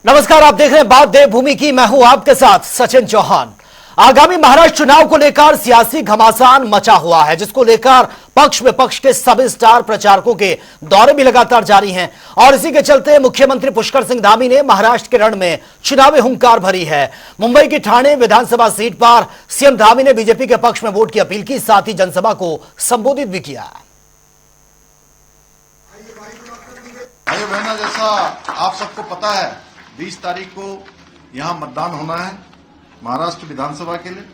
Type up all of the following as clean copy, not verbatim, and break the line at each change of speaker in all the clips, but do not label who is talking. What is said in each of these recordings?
नमस्कार, आप देख रहे हैं बात देवभूमि की। मैं हूं आपके साथ सचिन चौहान। आगामी महाराष्ट्र चुनाव को लेकर सियासी घमासान मचा हुआ है, जिसको लेकर पक्ष विपक्ष के सभी स्टार प्रचारकों के दौरे भी लगातार जारी हैं और इसी के चलते मुख्यमंत्री पुष्कर सिंह धामी ने महाराष्ट्र के रण में चुनावी हुंकार भरी है। मुंबई की ठाणे विधानसभा सीट पर सीएम धामी ने बीजेपी के पक्ष में वोट की अपील की, साथ ही जनसभा को संबोधित भी किया।
भाई बहना, जैसा आप सबको पता है 20 तारीख को यहां मतदान होना है महाराष्ट्र विधानसभा के लिए,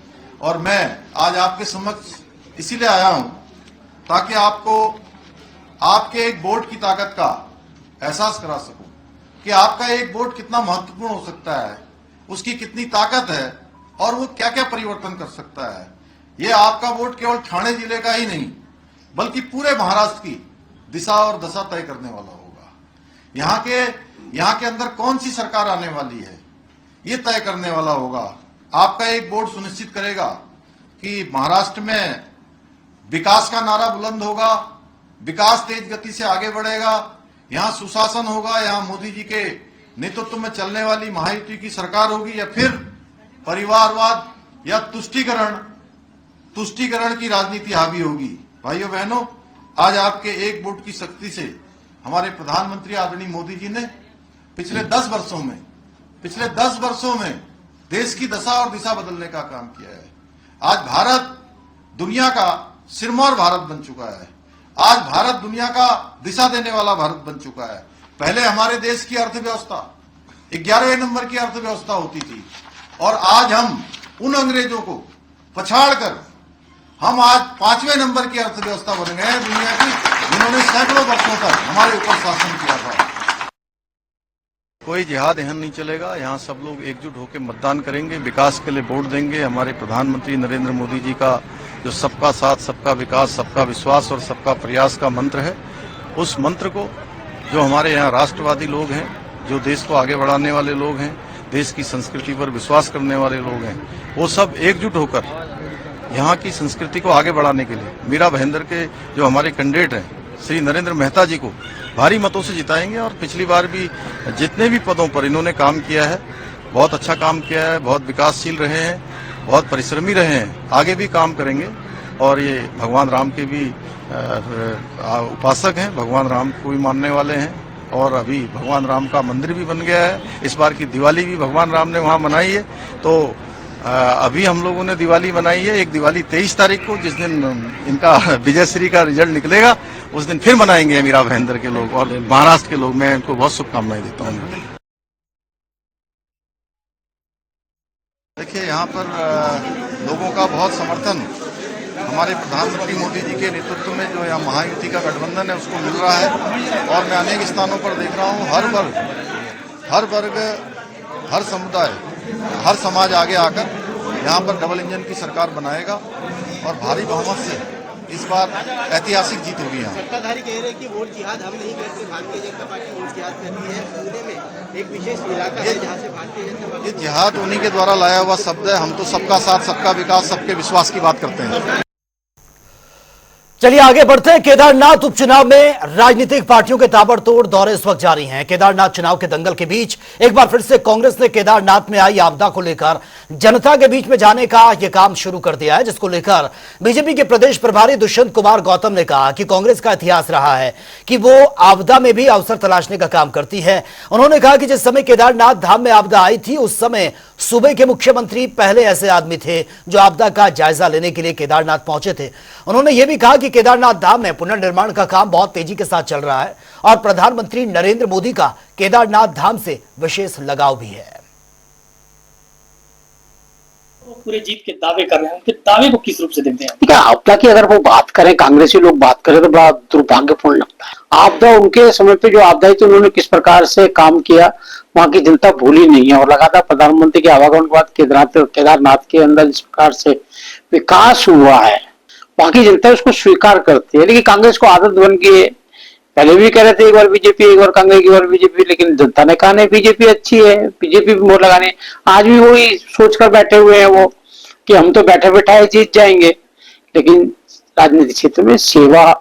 और मैं आज आपके समक्ष इसीलिए आया हूं ताकि आपको आपके एक वोट की ताकत का एहसास करा सकूं कि आपका एक वोट कितना महत्वपूर्ण हो सकता है, उसकी कितनी ताकत है और वो क्या क्या परिवर्तन कर सकता है। ये आपका वोट केवल ठाणे जिले का ही नहीं बल्कि पूरे महाराष्ट्र की दिशा और दशा तय करने वाला होगा। यहाँ के अंदर कौन सी सरकार आने वाली है ये तय करने वाला होगा। आपका एक वोट सुनिश्चित करेगा कि महाराष्ट्र में विकास का नारा बुलंद होगा, विकास तेज गति से आगे बढ़ेगा, यहाँ सुशासन होगा, यहाँ मोदी जी के नेतृत्व में चलने वाली महायुति की सरकार होगी, या फिर परिवारवाद या तुष्टीकरण की राजनीति हावी होगी। भाइयों बहनों, आज आपके एक वोट की शक्ति से हमारे प्रधानमंत्री आदरणीय मोदी जी ने पिछले 10 वर्षों में देश की दशा और दिशा बदलने का काम किया है। आज भारत दुनिया का सिरमौर भारत बन चुका है। आज भारत दुनिया का दिशा देने वाला भारत बन चुका है। पहले हमारे देश की अर्थव्यवस्था 11वें नंबर की अर्थव्यवस्था होती थी और आज हम उन अंग्रेजों को पछाड़कर हम आज 5वें नंबर की अर्थव्यवस्था बन गए हैं दुनिया की, जिन्होंने सैकड़ों वर्षों तक हमारे ऊपर शासन किया था। कोई जिहाद यहाँ नहीं चलेगा। यहाँ सब लोग एकजुट होकर मतदान करेंगे, विकास के लिए वोट देंगे। हमारे प्रधानमंत्री नरेंद्र मोदी जी का जो सबका साथ, सबका विकास, सबका विश्वास और सबका प्रयास का मंत्र है, उस मंत्र को जो हमारे यहाँ राष्ट्रवादी लोग हैं, जो देश को आगे बढ़ाने वाले लोग हैं, देश की संस्कृति पर विश्वास करने वाले लोग हैं, वो सब एकजुट होकर यहाँ की संस्कृति को आगे बढ़ाने के लिए मीरा भाईंदर के जो हमारे कैंडिडेट हैं श्री नरेंद्र मेहता जी को भारी मतों से जिताएंगे। और पिछली बार भी जितने भी पदों पर इन्होंने काम किया है, बहुत अच्छा काम किया है, बहुत विकासशील रहे हैं, बहुत परिश्रमी रहे हैं, आगे भी काम करेंगे। और ये भगवान राम के भी उपासक हैं, भगवान राम को भी मानने वाले हैं और अभी भगवान राम का मंदिर भी बन गया है। इस बार की दिवाली भी भगवान राम ने वहाँ मनाई है। तो अभी हम लोगों ने दिवाली मनाई है, एक दिवाली 23 तारीख को, जिस दिन इनका विजयश्री का रिजल्ट निकलेगा उस दिन फिर मनाएंगे मीरा भाईंदर के लोग और महाराष्ट्र के लोग। मैं इनको बहुत शुभकामनाएं देता हूँ। देखिए, यहाँ पर लोगों का बहुत समर्थन हमारे प्रधानमंत्री मोदी जी के नेतृत्व में जो यहाँ महायुति का गठबंधन है उसको मिल रहा है। और मैं अनेक स्थानों पर देख रहा हूँ, हर वर्ग, हर समुदाय, हर समाज आगे आकर यहाँ पर डबल इंजन की सरकार बनाएगा और भारी बहुमत से इस बार ऐतिहासिक जीत होगी। यहाँ
सत्ताधारी कह रहे हैं कि वोट जिहाद हम नहीं करते, भारतीय जनता पार्टी वोट जिहाद करती है। पुणे में एक विशेष इलाका है जहाँ से भारतीय जनता पार्टी,
ये जिहाद उन्हीं के द्वारा लाया हुआ शब्द है। हम तो सबका साथ, सबका विकास, सबके विश्वास की बात करते हैं।
चलिए आगे बढ़ते हैं। केदारनाथ उपचुनाव में राजनीतिक पार्टियों के ताबड़तोड़ दौरे इस वक्त जारी हैं। केदारनाथ चुनाव के दंगल के बीच एक बार फिर से कांग्रेस ने केदारनाथ में आई आपदा को लेकर जनता के बीच में जाने का यह काम शुरू कर दिया है, जिसको लेकर बीजेपी के प्रदेश प्रभारी दुष्यंत कुमार गौतम ने कहा कि कांग्रेस का इतिहास रहा है कि वो आपदा में भी अवसर तलाशने का काम करती है। उन्होंने कहा कि जिस समय केदारनाथ धाम में आपदा आई थी, उस समय सूबे के मुख्यमंत्री पहले ऐसे आदमी थे जो आपदा का जायजा लेने के लिए केदारनाथ पहुंचे थे। उन्होंने यह भी कहा कि केदारनाथ धाम में पुनर्निर्माण का काम बहुत तेजी के साथ चल रहा है और प्रधानमंत्री नरेंद्र मोदी का केदारनाथ धाम से विशेष लगाव भी है।
वो पूरे जीत के दावे कर रहे हैं, उनके दावे को किस रूप से देखते हैं?
ठीक है, आपदा की अगर वो बात करें, कांग्रेसी लोग बात करें तो बड़ा दुर्भाग्यपूर्ण लगता है। आपदा उनके समय पे जो आपदा थी, उन्होंने किस प्रकार से काम किया वहां की जनता भूली नहीं है। और लगातार प्रधानमंत्री के आवागमन के बाद केदारनाथ के अंदर जिस प्रकार से विकास हुआ है, वहां की जनता उसको स्वीकार करती है। लेकिन कांग्रेस को आदत बन गई है, पहले भी कह रहे थे एक बार बीजेपी, एक बार कांग्रेस, एक बार बीजेपी, लेकिन जनता ने कहा नहीं बीजेपी अच्छी है, बीजेपी भी वोट लगाने। आज भी वही सोचकर बैठे हुए हैं वो कि हम तो बैठे बैठाए जीत जाएंगे। लेकिन राजनीतिक क्षेत्र में सेवा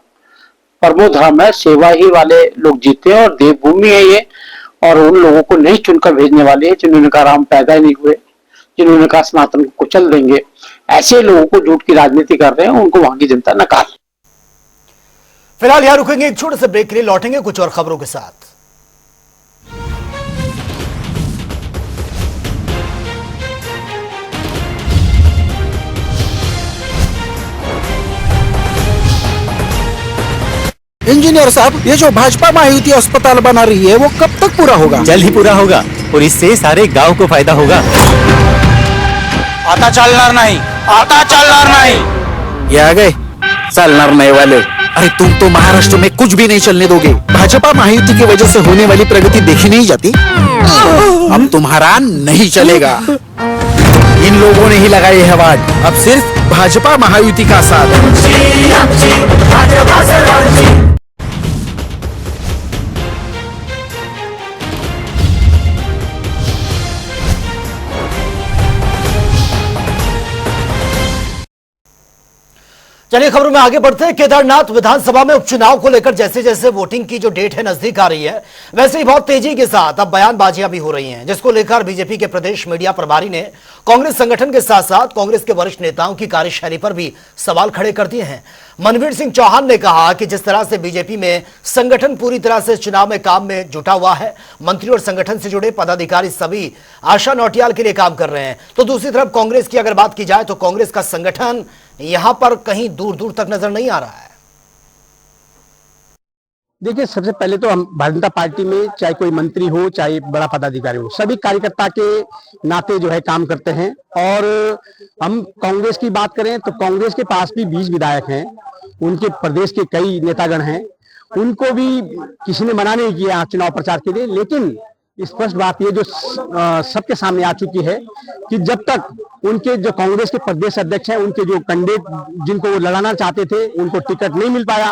परमो धर्म है, सेवा ही वाले लोग जीते हैं और देवभूमि है ये। और उन लोगों को नहीं चुनकर भेजने वाले हैं जिन्होंने कहा हम पैदा ही नहीं हुए, जिन्होंने कहा सनातन को कुचल देंगे। ऐसे लोगों को झूठ की राजनीति कर रहे हैं, उनको वहां की जनता नकार।
फिलहाल यहां रुकेंगे, एक छोटे से ब्रेक के लिए लौटेंगे कुछ और खबरों के साथ।
इंजीनियर साहब, ये जो भाजपा महायुति अस्पताल बना रही है वो कब तक पूरा होगा?
जल्द ही पूरा होगा और इससे सारे गांव को फायदा होगा।
आता चलना नहीं, आता चलना नहीं। ये आ गए चलना नहीं वाले। अरे तुम तो महाराष्ट्र में कुछ भी नहीं चलने दोगे। भाजपा महायुति की वजह से होने वाली प्रगति देखी नहीं जाती। अब तुम्हारा नहीं चलेगा। इन लोगों ने ही लगाई है वाट। अब सिर्फ भाजपा महायुति का साथ।
चलिए खबरों में आगे बढ़ते हैं। केदारनाथ विधानसभा में उपचुनाव को लेकर जैसे जैसे वोटिंग की जो डेट है नजदीक आ रही है, वैसे ही बहुत तेजी के साथ अब बयानबाजियां भी हो रही हैं, जिसको लेकर बीजेपी के प्रदेश मीडिया प्रभारी ने कांग्रेस संगठन के साथ साथ कांग्रेस के वरिष्ठ नेताओं की कार्यशैली पर भी सवाल खड़े कर दिए हैं। मनवीर सिंह चौहान ने कहा कि जिस तरह से बीजेपी में संगठन पूरी तरह से चुनाव में काम में जुटा हुआ है, मंत्री और संगठन से जुड़े पदाधिकारी सभी आशा नौटियाल के लिए काम कर रहे हैं, तो दूसरी तरफ कांग्रेस की अगर बात की जाए तो कांग्रेस का संगठन यहां पर कहीं दूर दूर तक नजर नहीं आ रहा है।
देखिए, सबसे पहले तो हम भारतीय जनता पार्टी में चाहे कोई मंत्री हो चाहे बड़ा पदाधिकारी हो, सभी कार्यकर्ता के नाते जो है काम करते हैं। और हम कांग्रेस की बात करें तो कांग्रेस के पास भी 20 विधायक हैं, उनके प्रदेश के कई नेतागण हैं, उनको भी किसी ने मना नहीं किया चुनाव प्रचार के लिए। लेकिन स्पष्ट बात ये जो सबके सामने आ चुकी है कि जब तक उनके जो कांग्रेस के प्रदेश अध्यक्ष हैं, उनके जो कैंडिडेट जिनको वो लड़ाना चाहते थे, उनको टिकट नहीं मिल पाया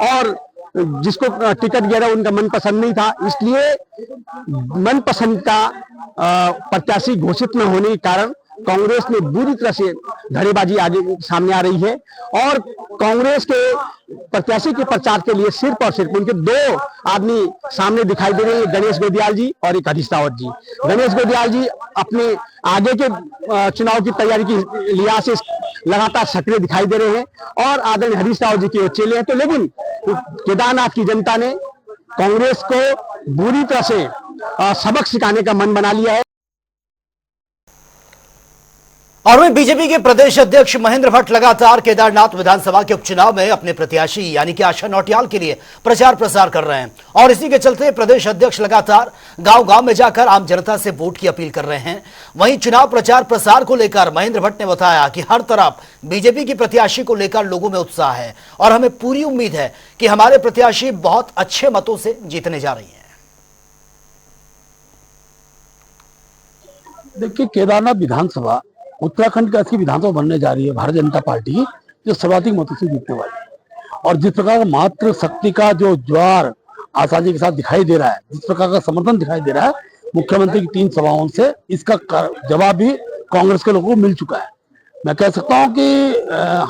और जिसको टिकट दिया था उनका मनपसंद नहीं था, इसलिए मनपसंद का प्रत्याशी घोषित न होने के कारण कांग्रेस में बुरी तरह से धड़ेबाजी आगे सामने आ रही है। और कांग्रेस के प्रत्याशी के प्रचार के लिए सिर्फ और सिर्फ उनके 2 आदमी सामने दिखाई दे रहे हैं, गणेश गोदियाल जी और एक हरीश रावत जी। गणेश गोदियाल जी अपने आगे के चुनाव की तैयारी की लिहाज से लगातार सक्रिय दिखाई दे रहे हैं और आदरणीय हरीश रावत जी के चेले हैं। तो लेकिन केदारनाथ की जनता ने कांग्रेस को बुरी तरह से सबक सिखाने का मन बना लिया है।
और वहीं बीजेपी के प्रदेश अध्यक्ष महेंद्र भट्ट लगातार केदारनाथ विधानसभा के उपचुनाव में अपने प्रत्याशी यानी कि आशा नौटियाल के लिए प्रचार प्रसार कर रहे हैं और इसी के चलते प्रदेश अध्यक्ष लगातार गांव-गांव में जाकर आम जनता से वोट की अपील कर रहे हैं। वहीं चुनाव प्रचार प्रसार को लेकर महेंद्र भट्ट ने बताया कि हर तरफ बीजेपी की प्रत्याशी को लेकर लोगों में उत्साह है और हमें पूरी उम्मीद है कि हमारे प्रत्याशी बहुत अच्छे मतों से जीतने जा रही है।
देखिए, केदारनाथ विधानसभा उत्तराखंड की ऐसी विधानसभा बनने जा रही है भारतीय जनता पार्टी की, जो सर्वाधिक मतों से जीतने वाली है। और जिस प्रकार मातृ शक्ति का जो ज्वार आशा जी के साथ दिखाई दे रहा है, जिस प्रकार का समर्थन दिखाई दे रहा है मुख्यमंत्री की 3 सभाओं से, इसका जवाब भी कांग्रेस के लोगों को मिल चुका है। मैं कह सकता हूँ कि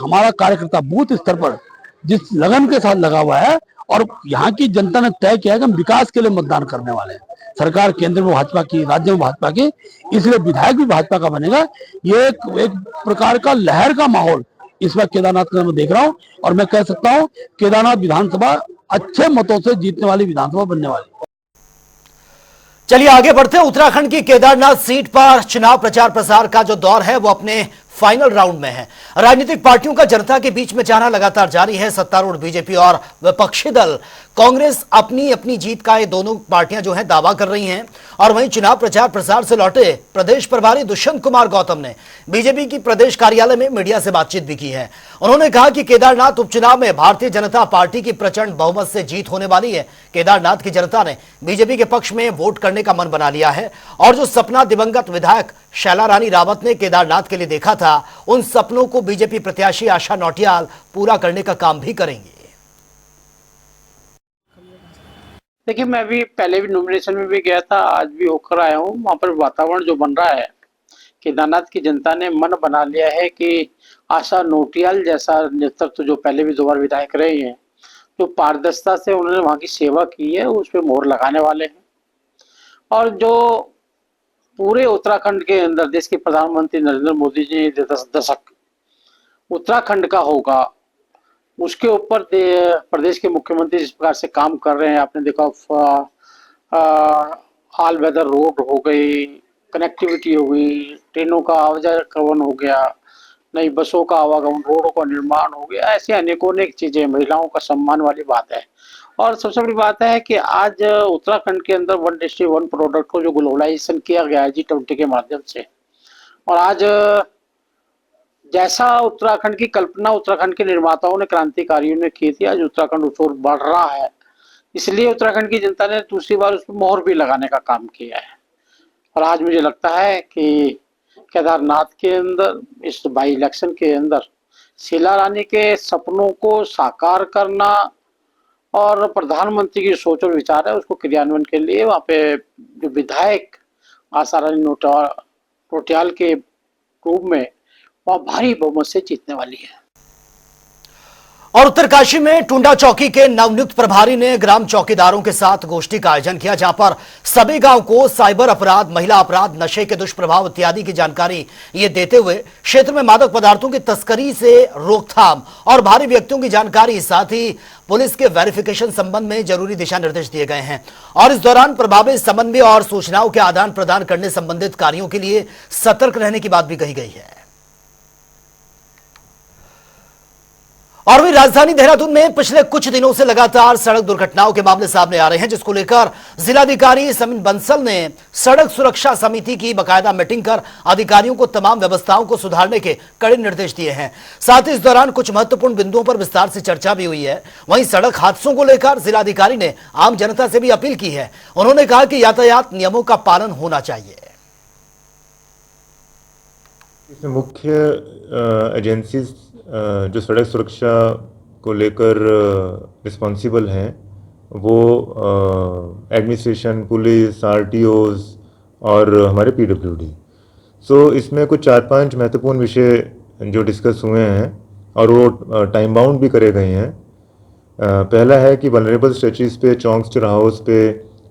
हमारा कार्यकर्ता बूथ स्तर पर जिस लगन के साथ लगा हुआ है और यहाँ की जनता ने तय किया है कि हम विकास के लिए मतदान करने वाले हैं। सरकार केंद्र में भाजपा की, राज्य में भाजपा की, इसलिए विधायक भी भाजपा का बनेगा। ये एक प्रकार का लहर का माहौल इस बार केदारनाथ में देख रहा हूं और मैं कह सकता हूं केदारनाथ विधानसभा अच्छे मतों से जीतने वाली विधानसभा बनने वाली।
चलिए आगे बढ़ते हैं। उत्तराखंड की केदारनाथ सीट पर चुनाव प्रचार प्रसार का जो दौर है वो अपने फाइनल राउंड में है। राजनीतिक पार्टियों का जनता के बीच में जाना लगातार जारी है। सत्तारूढ़ बीजेपी और विपक्षी दल कांग्रेस अपनी अपनी जीत का ये दोनों पार्टियां जो हैं दावा कर रही हैं। और वहीं चुनाव प्रचार प्रसार से लौटे प्रदेश प्रभारी दुष्यंत कुमार गौतम ने बीजेपी की प्रदेश कार्यालय में मीडिया से बातचीत भी की है। उन्होंने कहा कि केदारनाथ उपचुनाव में भारतीय जनता पार्टी की प्रचंड बहुमत से जीत होने वाली है। केदारनाथ की जनता ने बीजेपी के पक्ष में वोट करने का मन बना लिया है और जो सपना दिवंगत विधायक शैला रानी रावत ने केदारनाथ के लिए देखा था, उन सपनों को बीजेपी प्रत्याशी आशा नौटियाल पूरा करने का काम भी करेंगे।
देखिए, मैं भी पहले भी नॉमिनेशन में भी गया था, आज भी होकर आया हूँ। वहाँ पर वातावरण जो बन रहा है, केदारनाथ की जनता ने मन बना लिया है कि आशा नौटियाल जैसा नेतृत्व जो पहले भी 2 बार विधायक रहे हैं, जो पारदर्शिता से उन्होंने वहाँ की सेवा की है, उस पर मोहर लगाने वाले हैं। और जो पूरे उत्तराखंड के अंदर देश के प्रधानमंत्री नरेंद्र मोदी जी 10 दशक उत्तराखंड का होगा, उसके ऊपर प्रदेश के मुख्यमंत्री जिस प्रकार से काम कर रहे हैं, आपने देखा ऑल वेदर रोड हो गई, कनेक्टिविटी हो गई, ट्रेनों का आवाजाही हो गया, नई बसों का आवागमन, रोडों का निर्माण हो गया, ऐसी अनेकों अनेक चीजें, महिलाओं का सम्मान वाली बात है। और सबसे बड़ी बात है कि आज उत्तराखंड के अंदर 1 डिस्ट्रिक्ट 1 प्रोडक्ट को जो ग्लोबलाइजेशन किया गया है G20 के माध्यम से, और आज जैसा उत्तराखंड की कल्पना उत्तराखंड के निर्माताओं ने, क्रांतिकारियों ने की थी, आज उत्तराखंड उस ओर बढ़ रहा है। इसलिए उत्तराखंड की जनता ने दूसरी बार उस पर मोहर भी लगाने का काम किया है। और आज मुझे लगता है कि केदारनाथ के अंदर इस बाई इलेक्शन के अंदर शीला रानी के सपनों को साकार करना और प्रधानमंत्री की सोच और विचार है उसको क्रियान्वयन के लिए वहाँ पे जो विधायक आशा रानी नौटियाल के रूप में वह भारी बहुमत से जीतने वाली है।
और उत्तरकाशी में टुंडा चौकी के नवनियुक्त प्रभारी ने ग्राम चौकीदारों के साथ गोष्ठी का आयोजन किया, जहां पर सभी गांव को साइबर अपराध, महिला अपराध, नशे के दुष्प्रभाव इत्यादि की जानकारी ये देते हुए क्षेत्र में मादक पदार्थों की तस्करी से रोकथाम और भारी व्यक्तियों की जानकारी, साथ ही पुलिस के वेरिफिकेशन संबंध में जरूरी दिशा निर्देश दिए गए हैं। और इस दौरान प्रभावी समन्वय और सूचनाओं के आदान प्रदान करने संबंधित कार्यों के लिए सतर्क रहने की बात भी कही गई है। और वही राजधानी देहरादून में पिछले कुछ दिनों से लगातार सड़क दुर्घटनाओं के मामले सामने आ रहे हैं, जिसको लेकर जिलाधिकारी समीन बंसल ने सड़क सुरक्षा समिति की बाकायदा मीटिंग कर अधिकारियों को तमाम व्यवस्थाओं को सुधारने के कड़े निर्देश दिए हैं। साथ ही इस दौरान कुछ महत्वपूर्ण बिंदुओं पर विस्तार से चर्चा भी हुई है। वहीं सड़क हादसों को लेकर जिलाधिकारी ने आम जनता से भी अपील की है। उन्होंने कहा कि यातायात नियमों का पालन होना चाहिए।
इसमें मुख्य एजेंसीज जो सड़क सुरक्षा को लेकर रिस्पॉन्सिबल हैं वो एडमिनिस्ट्रेशन, पुलिस, आरटीओज और हमारे पीडब्ल्यूडी। सो इसमें कुछ 4-5 महत्वपूर्ण विषय जो डिस्कस हुए हैं और वो टाइम बाउंड भी करे गए हैं। पहला है कि वल्नरेबल स्ट्रेचेस पे, चौंक्स, चौराहों पे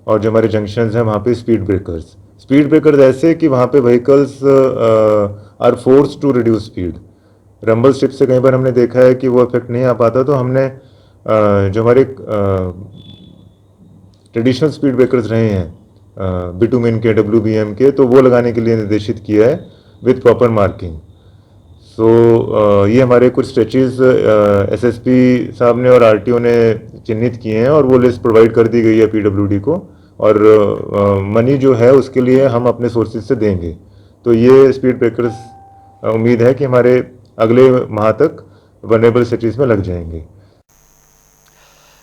और जो हमारे जंक्शंस हैं वहाँ पे स्पीड ब्रेकर्स ऐसे कि वहाँ पे vehicles are force to reduce speed. Rumble strip से कई बार हमने देखा है कि वो इफेक्ट नहीं आ पाता, तो हमने जो हमारे ट्रेडिशनल स्पीड ब्रेकर्स रहे हैं बिटुमिन के, WBM के, तो वो लगाने के लिए निर्देशित किया है विथ प्रॉपर मार्किंग। सो ये हमारे कुछ स्ट्रेचेस SSP साहब ने और RTO ने चिन्हित किए हैं और वो लिस्ट प्रोवाइड कर दी गई है PWD को, और मनी जो है उसके लिए हम अपने सोर्सेज से देंगे। तो ये स्पीड ब्रेकर्स उम्मीद है कि हमारे अगले माह तक वल्नरेबल सिटीज में लग जाएंगे।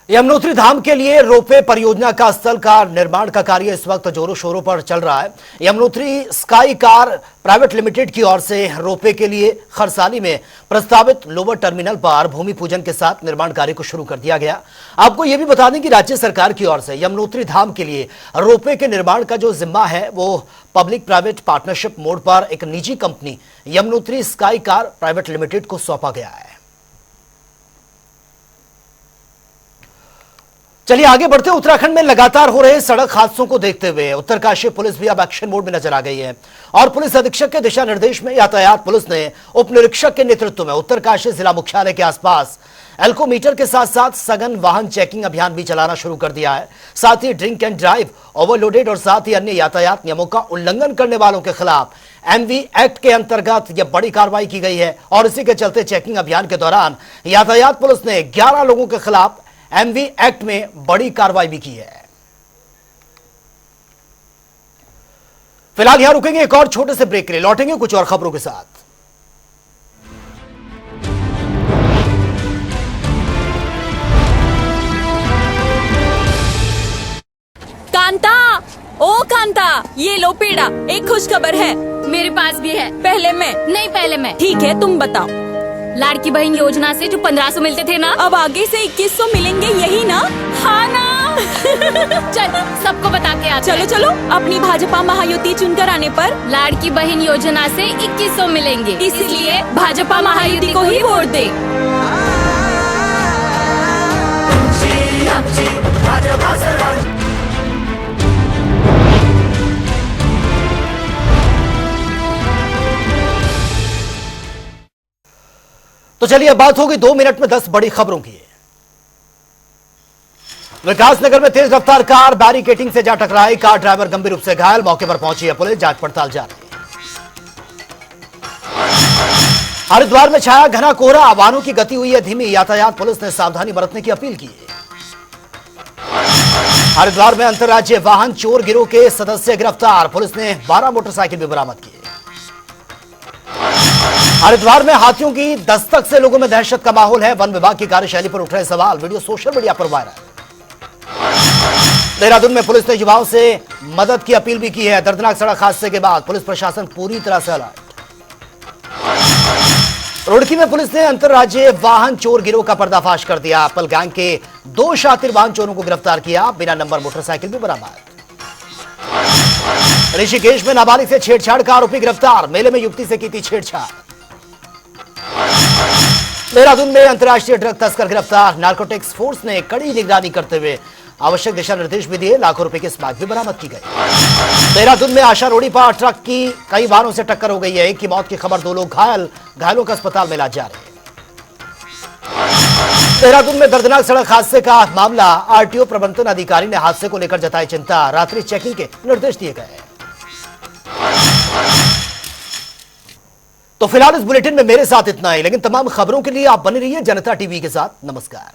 यमुनोत्री धाम के लिए रोपवे परियोजना का स्थल का निर्माण का कार्य इस वक्त जोरों शोरों पर चल रहा है। Yamunotri sky car private limited की ओर से रोपवे के लिए खरसाली में प्रस्तावित लोअर टर्मिनल पर भूमि पूजन के साथ निर्माण कार्य को शुरू कर दिया गया। आपको यह भी बता दें कि राज्य सरकार की ओर से यमुनोत्री धाम के लिए रोपवे के निर्माण का जो जिम्मा है वो पब्लिक प्राइवेट पार्टनरशिप मोड पर एक निजी company Yamunotri sky car private limited को सौंपा गया है। चलिए आगे बढ़ते हैं। उत्तराखंड में लगातार हो रहे सड़क हादसों को देखते हुए उत्तरकाशी पुलिस भी अब एक्शन मोड में नजर आ गई है और पुलिस अधीक्षक के दिशा निर्देश में यातायात पुलिस ने उप निरीक्षक के नेतृत्व में उत्तरकाशी जिला मुख्यालय के आसपास एल्कोमीटर के साथ साथ सघन वाहन चेकिंग अभियान भी चलाना शुरू कर दिया है। साथ ही ड्रिंक एंड ड्राइव, ओवरलोडेड और साथ ही अन्य यातायात नियमों का उल्लंघन करने वालों के खिलाफ MV एक्ट के अंतर्गत यह बड़ी कार्रवाई की गई है। और इसी के चलते चेकिंग अभियान के दौरान यातायात पुलिस ने 11 लोगों के खिलाफ MV एक्ट में बड़ी कार्रवाई भी की है। फिलहाल यहां रुकेंगे एक और छोटे से ब्रेक के लिए, लौटेंगे कुछ और खबरों के साथ।
कांता, ओ कांता, ये लो पेड़ा, एक खुश खबर है।
मेरे पास भी है।
पहले मैं।
नहीं, पहले मैं।
ठीक है, तुम बताओ।
लाड़की बहन योजना से जो 1500 मिलते थे ना,
अब आगे से 2100 मिलेंगे, यही ना? हाँ ना?
चल सबको बता के आते
चलो चलो, अपनी भाजपा महायुति चुनकर आने पर
लाड़की बहन योजना से 2100 मिलेंगे,
इसलिए भाजपा महायुति को ही वोट दे।
तो चलिए अब बात होगी 2 मिनट में 10 बड़ी खबरों की। विकासनगर में तेज रफ्तार कार बैरिकेटिंग से जा टकराई, कार ड्राइवर गंभीर रूप से घायल, मौके पर पहुंची है पुलिस, जांच पड़ताल जारी है। हरिद्वार में छाया घना कोहरा, वाहनों की गति हुई है धीमी, यातायात पुलिस ने सावधानी बरतने की अपील की है। हरिद्वार में अंतर्राज्यीय वाहन चोर गिरोह के सदस्य गिरफ्तार, पुलिस ने 12 मोटरसाइकिल भी बरामद की। हरिद्वार में हाथियों की दस्तक से लोगों में दहशत का माहौल है, वन विभाग की कार्यशैली पर उठ रहे सवाल, वीडियो सोशल मीडिया पर वायरल। देहरादून में पुलिस ने युवाओं से मदद की अपील भी की है, दर्दनाक सड़क हादसे के बाद पुलिस प्रशासन पूरी तरह से अलर्ट। रुड़की में पुलिस ने अंतर्राज्यीय वाहन चोर गिरोह का पर्दाफाश कर दिया, एप्पल गैंग के 2 शातिर वाहन चोरों को गिरफ्तार किया, बिना नंबर मोटरसाइकिल भी बरामद। ऋषिकेश में नाबालिग से छेड़छाड़ का आरोपी गिरफ्तार, मेले में युवती से की थी छेड़छाड़। देहरादून में अंतर्राष्ट्रीय ड्रग तस्कर गिरफ्तार, नार्कोटिक्स फोर्स ने कड़ी निगरानी करते हुए आवश्यक दिशा निर्देश भी दिए, लाखों रुपए की स्मैक भी बरामद की गई। देहरादून में आशा रोडी पर ट्रक की कई वाहनों से टक्कर हो गई है, एक की मौत की खबर, 2 लोग घायल, घायलों का अस्पताल में इलाज जारी है। देहरादून में दर्दनाक सड़क हादसे का मामला, आरटीओ प्रबंधन अधिकारी ने हादसे को लेकर जताई चिंता, रात्रि चेकिंग के निर्देश दिए गए। तो फिलहाल इस बुलेटिन में मेरे साथ इतना ही, लेकिन तमाम खबरों के लिए आप बने रहिए जनता टीवी के साथ। नमस्कार।